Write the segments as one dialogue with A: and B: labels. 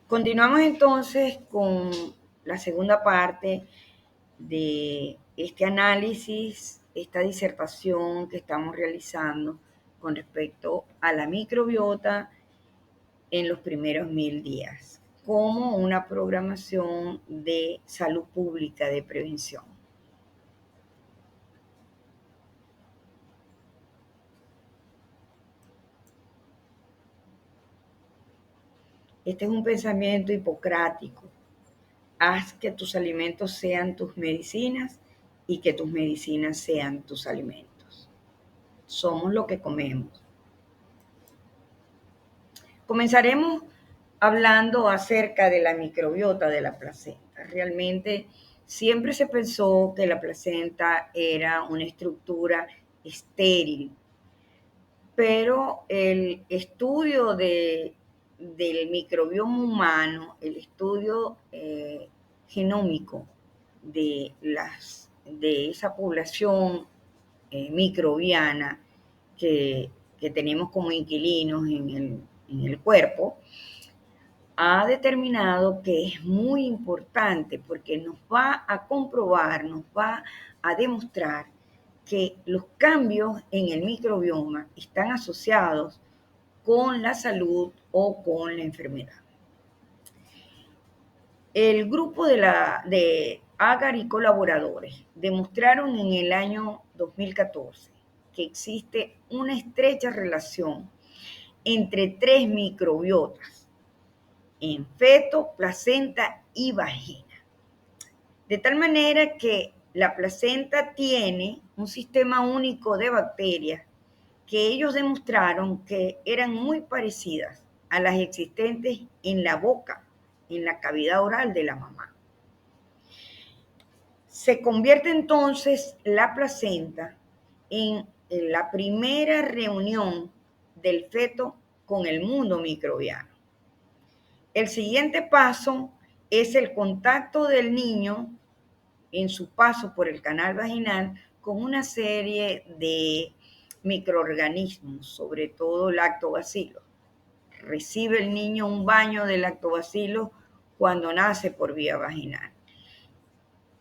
A: Continuamos entonces con la segunda parte de este análisis, esta disertación que estamos realizando con respecto a la microbiota en los primeros 1000 días, como una programación de salud pública de prevención. Este es un pensamiento hipocrático. Haz que tus alimentos sean tus medicinas y que tus medicinas sean tus alimentos. Somos lo que comemos. Comenzaremos hablando acerca de la microbiota de la placenta. Realmente siempre se pensó que la placenta era una estructura estéril, pero el estudio del microbioma humano, el estudio genómico de esa población microbiana que tenemos como inquilinos en el cuerpo, ha determinado que es muy importante porque nos va a comprobar, nos va a demostrar que los cambios en el microbioma están asociados con la salud o con la enfermedad. El grupo de Agar y colaboradores demostraron en el año 2014 que existe una estrecha relación entre tres microbiotas en feto, placenta y vagina. De tal manera que la placenta tiene un sistema único de bacterias que ellos demostraron que eran muy parecidas a las existentes en la boca, en la cavidad oral de la mamá. Se convierte entonces la placenta en la primera reunión del feto con el mundo microbiano. El siguiente paso es el contacto del niño en su paso por el canal vaginal con una serie de microorganismos, sobre todo lactobacilos. Recibe el niño un baño de lactobacilos cuando nace por vía vaginal.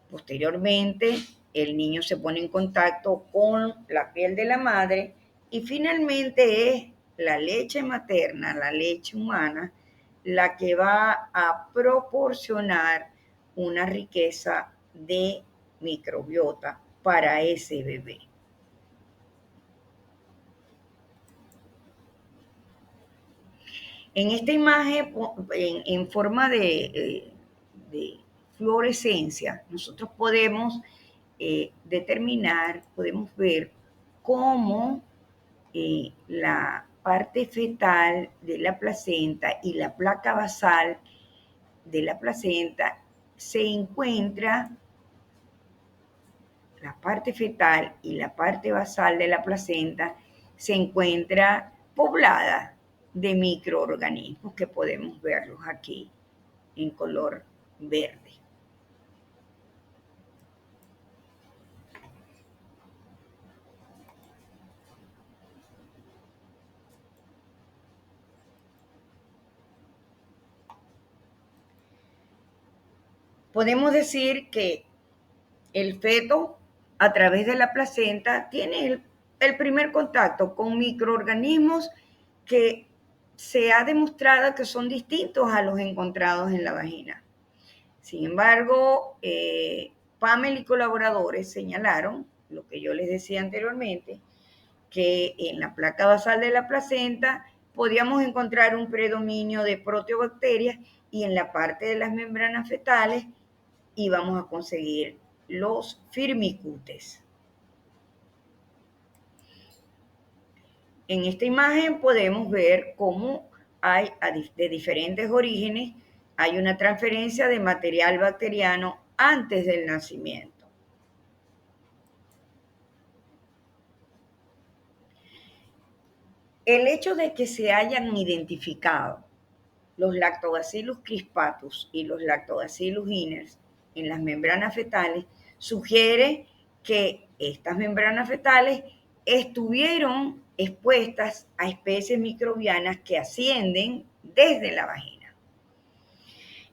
A: Posteriormente, el niño se pone en contacto con la piel de la madre y finalmente es la leche materna, la leche humana, la que va a proporcionar una riqueza de microbiota para ese bebé. En esta imagen, en forma de fluorescencia, nosotros podemos determinar, podemos ver cómo la parte fetal de la placenta y la placa basal de la placenta se encuentra, la parte fetal y la parte basal de la placenta se encuentra poblada de microorganismos que podemos verlos aquí en color verde. Podemos decir que el feto, a través de la placenta, tiene el primer contacto con microorganismos que se ha demostrado que son distintos a los encontrados en la vagina. Sin embargo, Pamela y colaboradores señalaron, lo que yo les decía anteriormente, que en la placa basal de la placenta podíamos encontrar un predominio de proteobacterias y en la parte de las membranas fetales íbamos a conseguir los firmicutes. En esta imagen podemos ver cómo hay de diferentes orígenes, hay una transferencia de material bacteriano antes del nacimiento. El hecho de que se hayan identificado los Lactobacillus crispatus y los Lactobacillus inners en las membranas fetales sugiere que estas membranas fetales estuvieron expuestas a especies microbianas que ascienden desde la vagina.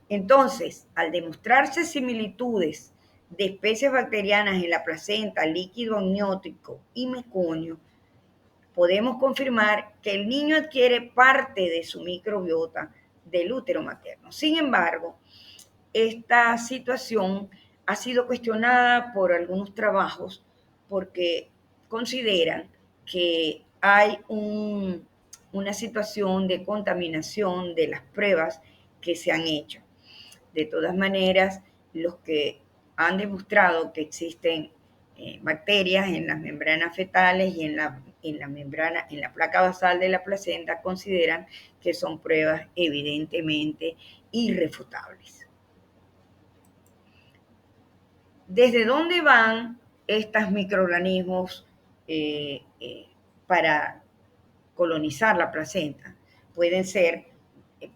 A: Entonces, al demostrarse similitudes de especies bacterianas en la placenta, líquido amniótico y meconio, podemos confirmar que el niño adquiere parte de su microbiota del útero materno. Sin embargo, esta situación ha sido cuestionada por algunos trabajos porque consideran que hay una situación de contaminación de las pruebas que se han hecho. De todas maneras, los que han demostrado que existen bacterias en las membranas fetales y en la placa basal de la placenta consideran que son pruebas evidentemente irrefutables. ¿Desde dónde van estos microorganismos para colonizar la placenta? Pueden ser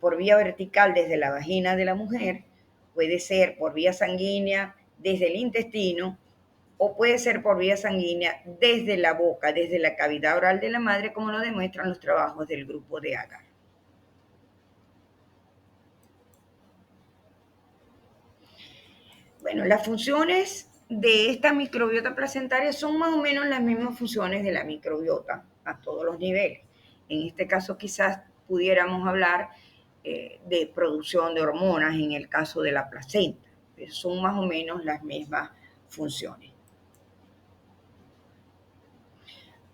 A: por vía vertical desde la vagina de la mujer, puede ser por vía sanguínea desde el intestino o puede ser por vía sanguínea desde la boca, desde la cavidad oral de la madre, como lo demuestran los trabajos del grupo de Agar. Bueno, las funciones de esta microbiota placentaria son más o menos las mismas funciones de la microbiota a todos los niveles. En este caso quizás pudiéramos hablar de producción de hormonas en el caso de la placenta, pero son más o menos las mismas funciones.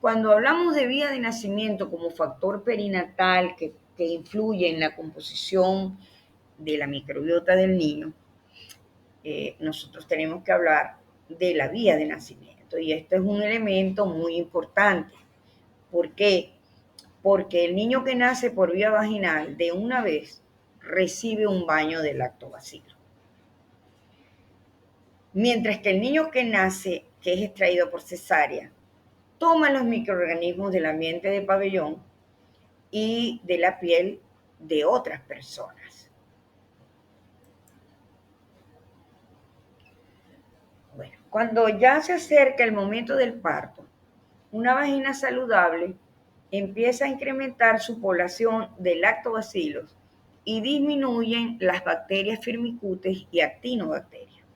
A: Cuando hablamos de vía de nacimiento como factor perinatal que influye en la composición de la microbiota del niño, nosotros tenemos que hablar de la vía de nacimiento. Y este es un elemento muy importante. ¿Por qué? Porque el niño que nace por vía vaginal de una vez recibe un baño de lactobacilo. Mientras que el niño que nace, que es extraído por cesárea, toma los microorganismos del ambiente de pabellón y de la piel de otras personas. Bueno, cuando ya se acerca el momento del parto, una vagina saludable empieza a incrementar su población de lactobacilos y disminuyen las bacterias firmicutes y actinobacterias.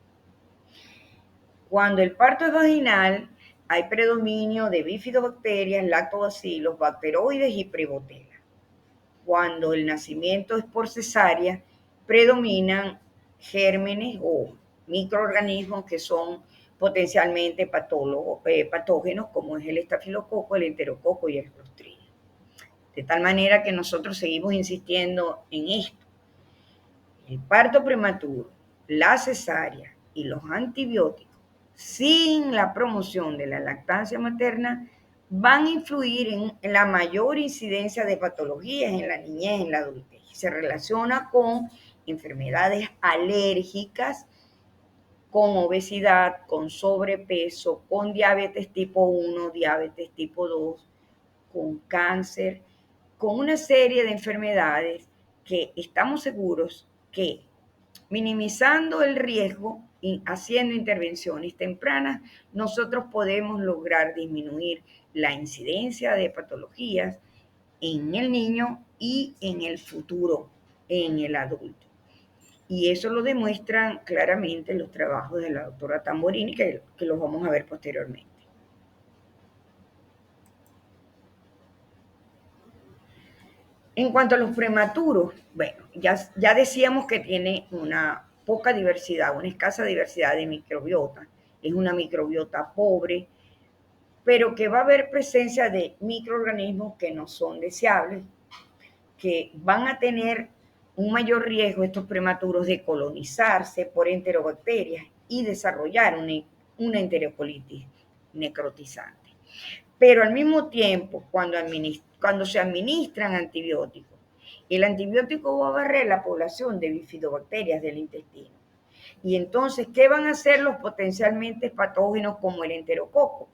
A: Cuando el parto es vaginal, hay predominio de bifidobacterias, lactobacilos, bacteroides y prevotella. Cuando el nacimiento es por cesárea, predominan gérmenes o microorganismos que son potencialmente patógenos, como es el estafilococo, el enterococo y el clostridio. De tal manera que nosotros seguimos insistiendo en esto. El parto prematuro, la cesárea y los antibióticos, sin la promoción de la lactancia materna, van a influir en la mayor incidencia de patologías en la niñez, en la adultez. Se relaciona con enfermedades alérgicas, con obesidad, con sobrepeso, con diabetes tipo 1, diabetes tipo 2, con cáncer, con una serie de enfermedades que estamos seguros que minimizando el riesgo y haciendo intervenciones tempranas, nosotros podemos lograr disminuir la incidencia de patologías en el niño y en el futuro, en el adulto. Y eso lo demuestran claramente los trabajos de la doctora Tamborini, que los vamos a ver posteriormente. En cuanto a los prematuros, bueno, ya decíamos que tiene una poca diversidad, una escasa diversidad de microbiota. Es una microbiota pobre, pero que va a haber presencia de microorganismos que no son deseables, que van a tener un mayor riesgo estos prematuros de colonizarse por enterobacterias y desarrollar una enterocolitis necrotizante. Pero al mismo tiempo, cuando se administran antibióticos, el antibiótico va a barrer la población de bifidobacterias del intestino. Y entonces, ¿qué van a hacer los potencialmente patógenos como el enterococo?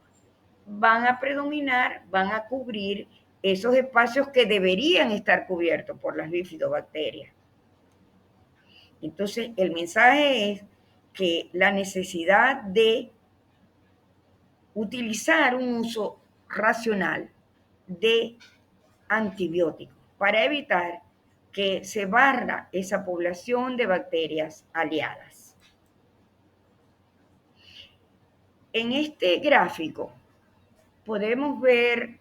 A: Van a predominar, van a cubrir esos espacios que deberían estar cubiertos por las bifidobacterias. Entonces, el mensaje es que la necesidad de utilizar un uso racional de antibióticos para evitar que se barra esa población de bacterias aliadas. En este gráfico podemos ver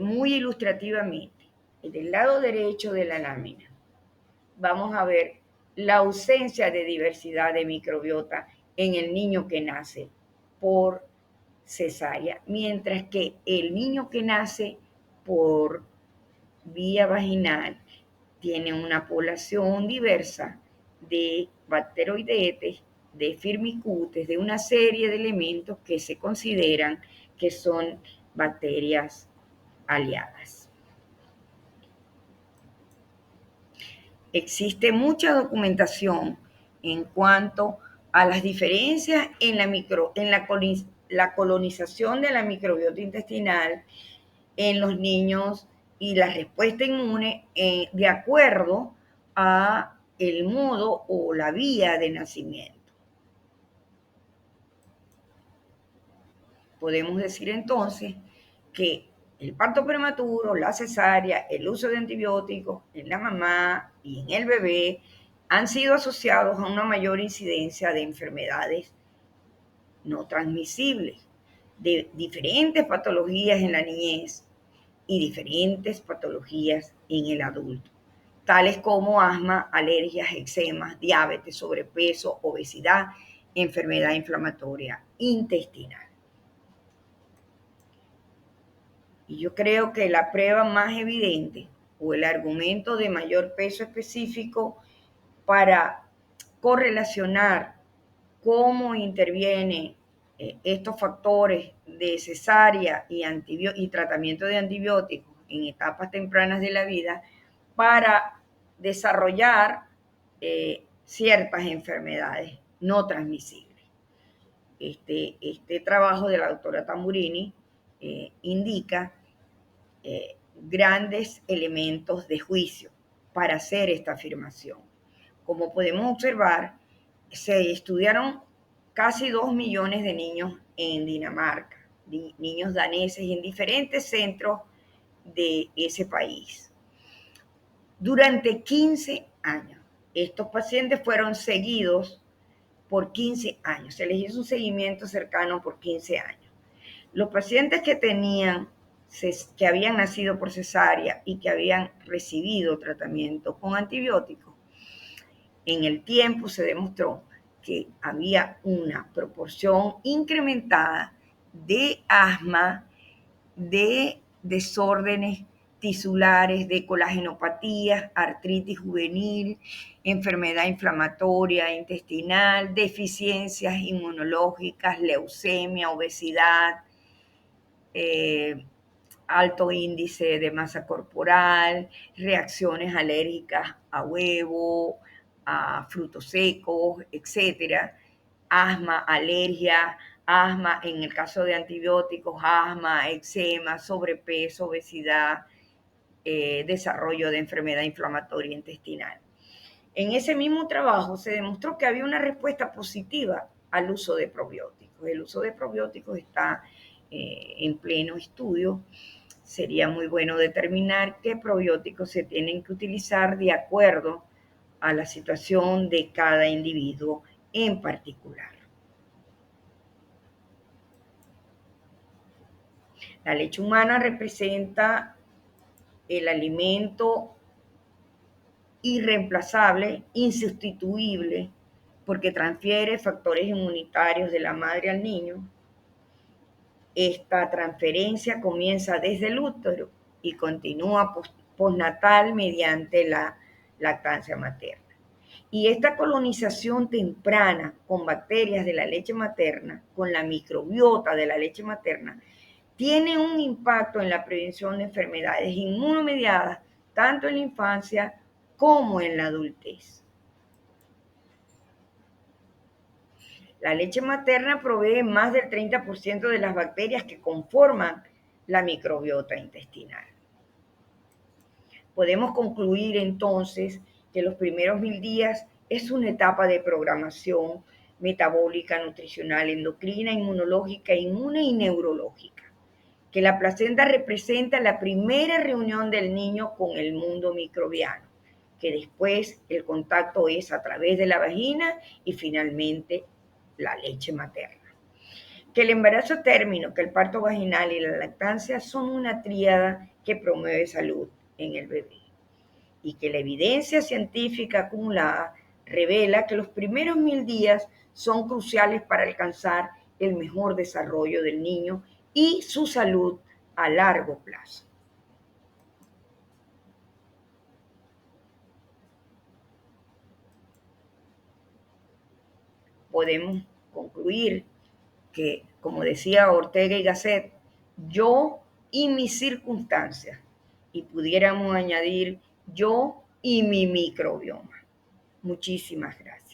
A: muy ilustrativamente, en el lado derecho de la lámina, vamos a ver la ausencia de diversidad de microbiota en el niño que nace por cesárea, mientras que el niño que nace por vía vaginal tiene una población diversa de bacteroidetes, de firmicutes, de una serie de elementos que se consideran que son bacterias aliadas. Existe mucha documentación en cuanto a las diferencias en la colonización de la microbiota intestinal en los niños y la respuesta inmune de acuerdo a el modo o la vía de nacimiento. Podemos decir entonces que el parto prematuro, la cesárea, el uso de antibióticos en la mamá y en el bebé han sido asociados a una mayor incidencia de enfermedades no transmisibles, de diferentes patologías en la niñez y diferentes patologías en el adulto, tales como asma, alergias, eczemas, diabetes, sobrepeso, obesidad, enfermedad inflamatoria intestinal. Y yo creo que la prueba más evidente o el argumento de mayor peso específico para correlacionar cómo intervienen estos factores de cesárea y tratamiento de antibióticos en etapas tempranas de la vida para desarrollar ciertas enfermedades no transmisibles. Este trabajo de la doctora Tamburini indica grandes elementos de juicio para hacer esta afirmación. Como podemos observar, se estudiaron casi 2 millones de niños en Dinamarca, niños daneses en diferentes centros de ese país. Durante 15 años, estos pacientes fueron seguidos por 15 años, se les hizo un seguimiento cercano por 15 años. Los pacientes que habían nacido por cesárea y que habían recibido tratamiento con antibióticos, en el tiempo se demostró que había una proporción incrementada de asma, de desórdenes tisulares, de colagenopatías, artritis juvenil, enfermedad inflamatoria intestinal, deficiencias inmunológicas, leucemia, obesidad, alto índice de masa corporal, reacciones alérgicas a huevo, a frutos secos, etcétera, asma, alergia, asma, en el caso de antibióticos, asma, eczema, sobrepeso, obesidad, desarrollo de enfermedad inflamatoria intestinal. En ese mismo trabajo se demostró que había una respuesta positiva al uso de probióticos. El uso de probióticos está en pleno estudio. Sería muy bueno determinar qué probióticos se tienen que utilizar de acuerdo a la situación de cada individuo en particular. La leche humana representa el alimento irreemplazable, insustituible, porque transfiere factores inmunitarios de la madre al niño. Esta transferencia comienza desde el útero y continúa postnatal mediante la lactancia materna. Y esta colonización temprana con bacterias de la leche materna, con la microbiota de la leche materna, tiene un impacto en la prevención de enfermedades inmunomediadas, tanto en la infancia como en la adultez. La leche materna provee más del 30% de las bacterias que conforman la microbiota intestinal. Podemos concluir entonces que los primeros 1000 días es una etapa de programación metabólica, nutricional, endocrina, inmunológica, inmune y neurológica. que la placenta representa la primera reunión del niño con el mundo microbiano, que después el contacto es a través de la vagina y finalmente la leche materna. Que el embarazo término, que el parto vaginal y la lactancia son una tríada que promueve salud en el bebé y que la evidencia científica acumulada revela que los primeros 1000 días son cruciales para alcanzar el mejor desarrollo del niño y su salud a largo plazo. Podemos concluir que, como decía Ortega y Gasset, yo y mis circunstancias, y pudiéramos añadir yo y mi microbioma. Muchísimas gracias.